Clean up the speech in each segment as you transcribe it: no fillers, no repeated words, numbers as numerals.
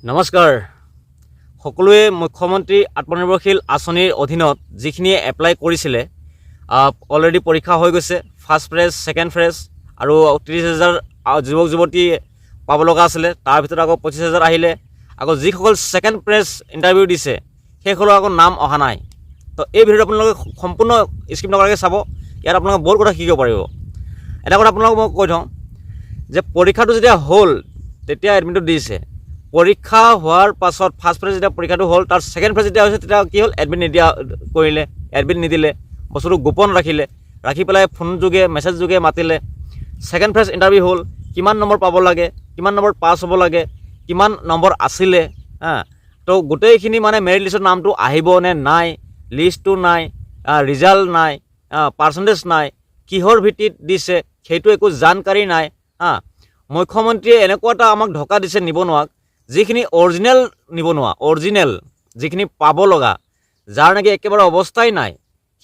নমস্কাৰ সকলোৱে মুখ্যমন্ত্ৰী আত্মনিৰ্ভৰশীল আঁচনিৰ অধীনত যিখিনিয়ে এপ্লাই কৰিছিলে অলৰেডি পৰীক্ষা হৈ গৈছে ফাৰ্ষ্ট ফেজ ছেকেণ্ড ফেজ আৰু 30,000 যুৱক যুৱতী পাব লগা আছিলে তাৰ ভিতৰত আকৌ 25,000 আহিলে আকৌ যিসকল ছেকেণ্ড ফেজ ইণ্টাৰভিউ দিছে সেইসকলৰ আকৌ নাম অহা নাই তো এই ভিডিঅ'টো আপোনালোকে সম্পূৰ্ণ স্কিপ নকৰাকৈ চাব ইয়াত আপোনালোকে বহুত কথা শিকিব পাৰিব এটা কথা আপোনালোকক মই কৈ থওঁ যে পৰীক্ষাটো যেতিয়া হ'ল তেতিয়া এডমিটটো দিছে পৰীক্ষা হোৱাৰ পাছত ফাৰ্ষ্ট ফেজ যেতিয়া পৰীক্ষাটো হ'ল তাৰ ছেকেণ্ড ফেজ যেতিয়া হৈছে তেতিয়া কি হ'ল এডমিট নিদিয়া কৰিলে এডমিট নিদিলে বস্তুটো গোপন ৰাখি পেলাই ফোন যোগে মেছেজ যোগে মাতিলে ছেকেণ্ড ফেজ ইণ্টাৰভিউ হ'ল কিমান নম্বৰ পাব লাগে কিমান নম্বৰ পাছ হ'ব লাগে কিমান নম্বৰ আছিলে তো গোটেইখিনি মানে মেৰিট লিষ্টৰ নামটো আহিব নে নাই লিষ্টটো নাই ৰিজাল্ট নাই পাৰ্চেণ্টেজ নাই কিহৰ ভিত্তিত দিছে সেইটো একো জানকাৰী নাই মুখ্যমন্ত্ৰীয়ে এনেকুৱা এটা আমাক ঢকা দিছে নিবনুৱাক যিখিনি অৰিজিনেল নিবনুৱা অৰিজিনেল যিখিনি পাব লগা যাৰ নেকি একেবাৰে অৱস্থাই নাই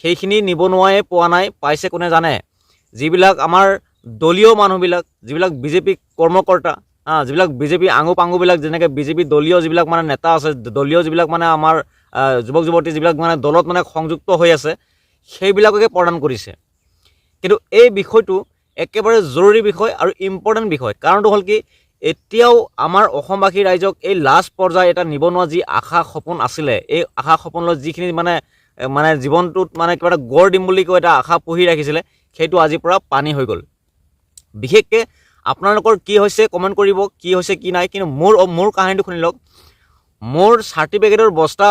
সেইখিনি নিবনুৱাই পোৱা নাই পাইছে কোনে জানে যিবিলাক আমাৰ দলীয় মানুহবিলাক যিবিলাক বিজেপি কৰ্মকৰ্তা যিবিলাক বিজেপি আঙু পাঙুবিলাক যেনেকৈ বিজেপি দলীয় যিবিলাক মানে নেতা আছে দলীয় যিবিলাক মানে আমাৰ যুৱক যুৱতী যিবিলাক মানে দলত মানে সংযুক্ত হৈ আছে সেইবিলাককে প্ৰদান কৰিছে কিন্তু এই বিষয়টো একেবাৰে জৰুৰী বিষয় আৰু ইম্পৰ্টেণ্ট বিষয় কাৰণটো হ'ল কি এতিয়াও আমাৰ অসমবাসী ৰাইজক এই লাষ্ট পৰ্যায় এটা নিবনুৱা যি আশা সপোন আছিলে এই আশা সপোনলৈ যিখিনি মানে জীৱনটোত মানে কিবা এটা গঢ় দিম বুলি কৈ এটা আশা পুহি ৰাখিছিলে সেইটো আজিৰ পৰা পানী হৈ গ'ল বিশেষকৈ আপোনালোকৰ কি হৈছে কমেণ্ট কৰিব কি হৈছে কি নাই কিন্তু মোৰ কাহিনীটো শুনি লওক মোৰ চাৰ্টিফিকেটৰ বস্তা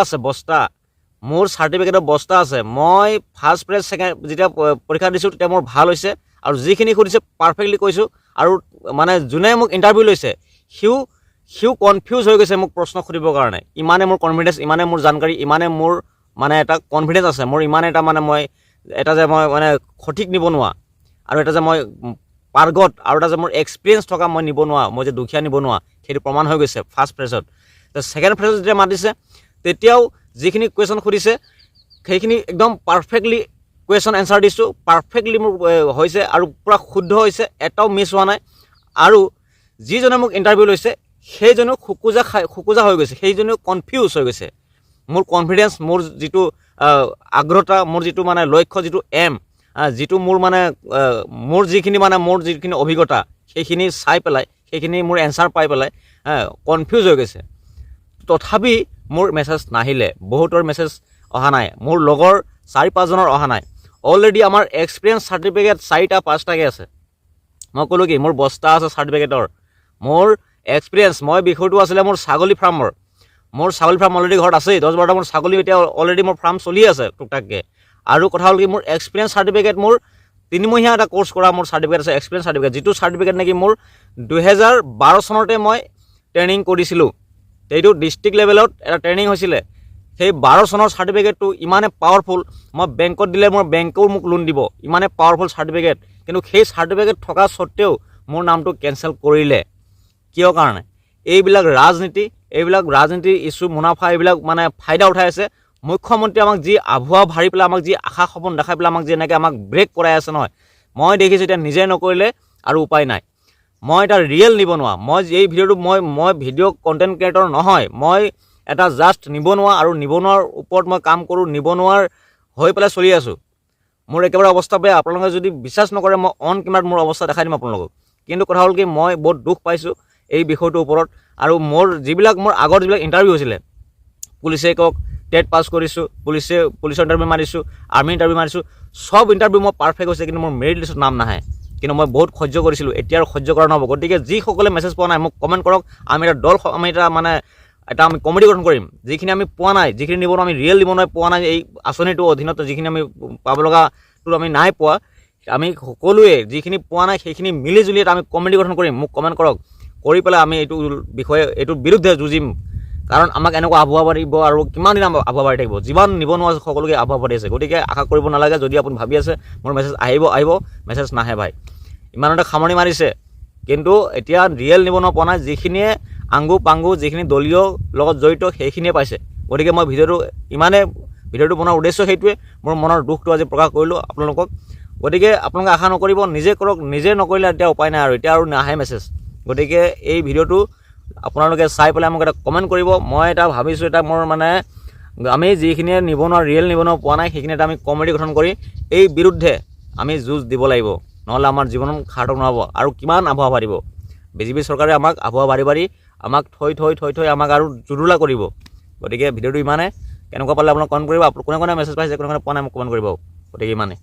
আছে মই ফাৰ্ষ্ট ফেজ ছেকেণ্ড যেতিয়া পৰীক্ষা দিছোঁ তেতিয়া মোৰ ভাল হৈছে আৰু যিখিনি সুধিছে পাৰফেক্টলি কৈছোঁ আৰু মানে যোনে মোক ইণ্টাৰভিউ লৈছে সিও কনফিউজ হৈ গৈছে মোক প্ৰশ্ন সুধিবৰ কাৰণে ইমানে মোৰ কনফিডেঞ্চ ইমানে মোৰ জানকাৰী ইমানে মোৰ মানে এটা কনফিডেঞ্চ আছে মোৰ ইমান এটা মানে মই মানে সঠিক নিবনুৱা আৰু এটা যে মই পাৰ্গত আৰু এটা যে মোৰ এক্সপিৰিয়েঞ্চ থকা মই নিবনুৱা মই যে দুখীয়া নিবনুৱা সেইটো প্ৰমাণ হৈ গৈছে ফাৰ্ষ্ট ফেজত ছেকেণ্ড ফেজত যেতিয়া মাতিছে তেতিয়াও যিখিনি কুৱেশ্যন সুধিছে সেইখিনি একদম পাৰফেক্টলি কুৱেশ্যন এনচাৰ দিছোঁ পাৰফেক্টলি মোৰ হৈছে আৰু পূৰা শুদ্ধ হৈছে এটাও মিছ হোৱা নাই আৰু যিজনে মোক ইণ্টাৰভিউ লৈছে সেইজনেও খোকোজা হৈ গৈছে সেইজনেও কনফিউজ হৈ গৈছে মোৰ কনফিডেঞ্চ মোৰ যিটো আগ্ৰহতা মোৰ যিটো মানে লক্ষ্য যিটো যিটো মোৰ মানে মোৰ যিখিনি অভিজ্ঞতা সেইখিনি চাই পেলাই সেইখিনি মোৰ এনচাৰ পাই পেলাই কনফিউজ হৈ গৈছে তথাপি মোৰ মেছেজ নাহিলে বহুতৰ মেছেজ অহা নাই মোৰ লগৰ 4-5 জনৰ অহা নাই অলৰেডি আমাৰ এক্সপিৰিয়েঞ্চ চাৰ্টিফিকেট 4-5টাকৈ আছে মই ক'লোঁ কি মোৰ বস্তা আছে চাৰ্টিফিকেটৰ মোৰ এক্সপিৰিয়েঞ্চ মই বিষয়টো আছিলে মোৰ ছাগলী ফাৰ্মৰ অলৰেডি ঘৰত আছেই 10-12টা মোৰ ছাগলী এতিয়া অলৰেডি মোৰ ফাৰ্ম চলি আছে টুকটাককৈ আৰু কথা হ'ল কি মোৰ এক্সপিৰিয়েঞ্চ চাৰ্টিফিকেট মোৰ 3 মহীয়া এটা কোৰ্চ কৰা মোৰ চাৰ্টিফিকেট আছে এক্সপিৰিয়েঞ্চ চাৰ্টিফিকেট যিটো চাৰ্টিফিকেট নেকি মোৰ 2012 চনতে মই ট্ৰেইনিং কৰিছিলোঁ এইটো ডিষ্ট্ৰিক্ট লেভেলত এটা ট্ৰেইনিং হৈছিলে সেই 12 চনৰ চাৰ্টিফিকেটটো ইমানে পাৱাৰফুল মই বেংকত দিলে মোৰ বেংকেও মোক লোন দিব ইমানে পাৱাৰফুল চাৰ্টিফিকেট কিন্তু সেই চাৰ্টিফিকেট থকা স্বত্তেও মোৰ নামটো কেঞ্চেল কৰিলে কিয় কাৰণে এইবিলাক ৰাজনীতিৰ ইছ্যু মুনাফা এইবিলাক মানে ফাইদা উঠাই আছে মুখ্যমন্ত্ৰীয়ে আমাক যি আভুৱা ভাৰি পেলাই আমাক যি আশা সপোন দেখাই পেলাই আমাক যেনেকৈ আমাক ব্ৰেক কৰাই আছে নহয় মই দেখিছোঁ এতিয়া নিজে নকৰিলে আৰু উপায় নাই মই এটা ৰিয়েল নিবনুৱা মই এই ভিডিঅ'টো মই ভিডিঅ' কণ্টেণ্ট ক্ৰিয়েটৰ নহয় মই এটা জাষ্ট নিবনুৱা আৰু নিবনুৱাৰ ওপৰত মই কাম কৰোঁ নিবনুৱাৰ হৈ পেলাই চলি আছোঁ মোৰ একেবাৰে অৱস্থা বেয়া আপোনালোকে যদি বিশ্বাস নকৰে মই অন কেমেৰাত মোৰ অৱস্থা দেখাই দিম আপোনালোকক কিন্তু কথা হ'ল কি মই বহুত দুখ পাইছোঁ এই বিষয়টোৰ ওপৰত আৰু মোৰ আগৰ যিবিলাক ইণ্টাৰভিউ হৈছিলে পুলিচে কওক টেট পাছ কৰিছোঁ পুলিচৰ ইণ্টাৰভিউ মাৰিছোঁ আৰ্মি ইণ্টাৰভিউ মাৰিছোঁ চব ইণ্টাৰভিউ মই পাৰফেক্ট হৈছে কিন্তু মোৰ মেৰিট লিষ্টত নাম নাহে কিন্তু মই বহুত সহ্য কৰিছিলোঁ এতিয়া আৰু সহ্য কৰা নহ'ব গতিকে যিসকলে মেছেজ পোৱা নাই মোক কমেণ্ট কৰক আমি আমি কমিটি গঠন কৰিম যিখিনি আমি পোৱা নাই যিখিনি নিবনুৱা আমি ৰিয়েল নিবনুৱাই পোৱা নাই এই আঁচনিটোৰ অধীনত যিখিনি আমি পাব লগাটো আমি নাই পোৱা আমি সকলোৱে যিখিনি পোৱা নাই সেইখিনি মিলিজুলি এটা আমি কমিটি গঠন কৰিম মোক কমেণ্ট কৰক কৰি পেলাই আমি এইটোৰ বিৰুদ্ধে যুঁজিম কাৰণ আমাক এনেকুৱা আভুৱা বাঢ়িব আৰু কিমান দিন আভুৱা বাঢ়ি থাকিব যিমান নিবনুৱা সকলোকে আভুৱা বাঢ়ি আছে গতিকে আশা কৰিব নালাগে যদি আপুনি ভাবি আছে মোৰ মেছেজ আহিব মেছেজ নাহে ভাই ইমানতে সামৰণি মাৰিছে কিন্তু এতিয়া ৰিয়েল নিবনুৱা পোৱা নাই যিখিনিয়ে আংগু পাংগু যিখিনি দলীয় লগত জড়িত সেইখিনিয়ে পাইছে গতিকে মই ভিডিঅ'টো বনোৱাৰ উদ্দেশ্য সেইটোৱে মোৰ মনৰ দুখটো আজি প্ৰকাশ কৰিলোঁ আপোনালোকক গতিকে আপোনালোকে আশা নকৰিব নিজে কৰক নিজে নকৰিলে এতিয়া উপায় নাই আৰু এতিয়া আৰু নাহে মেছেজ গতিকে এই ভিডিঅ'টো আপোনালোকে চাই পেলাই মোক এটা কমেণ্ট কৰিব। মই এটা ভাবিছোঁ, এটা মোৰ মানে আমি যিখিনিয়ে নিবনুৱা ৰিয়েল নিবনুৱা পোৱা নাই সেইখিনি এটা আমি কমিটি গঠন কৰি এই বিৰুদ্ধে আমি যুঁজ দিব লাগিব, নহ'লে আমাৰ জীৱনত সাৰ্থক নহ'ব। আৰু কিমান আবহাৱা বাঢ়িব, বিজেপি চৰকাৰে আমাক আবহাৱা বাঢ়ি আমাক থৈ আমাক আৰু জুৰুলা কৰিব। গতিকে ভিডিঅ'টো ইমানে, কেনেকুৱা পালে আপোনাক কমেণ্ট কৰিব। কোনে মেছেজ পাইছে, কোনে পোৱা নাই মোক কমেণ্ট কৰিব। গতিকে ইমানে।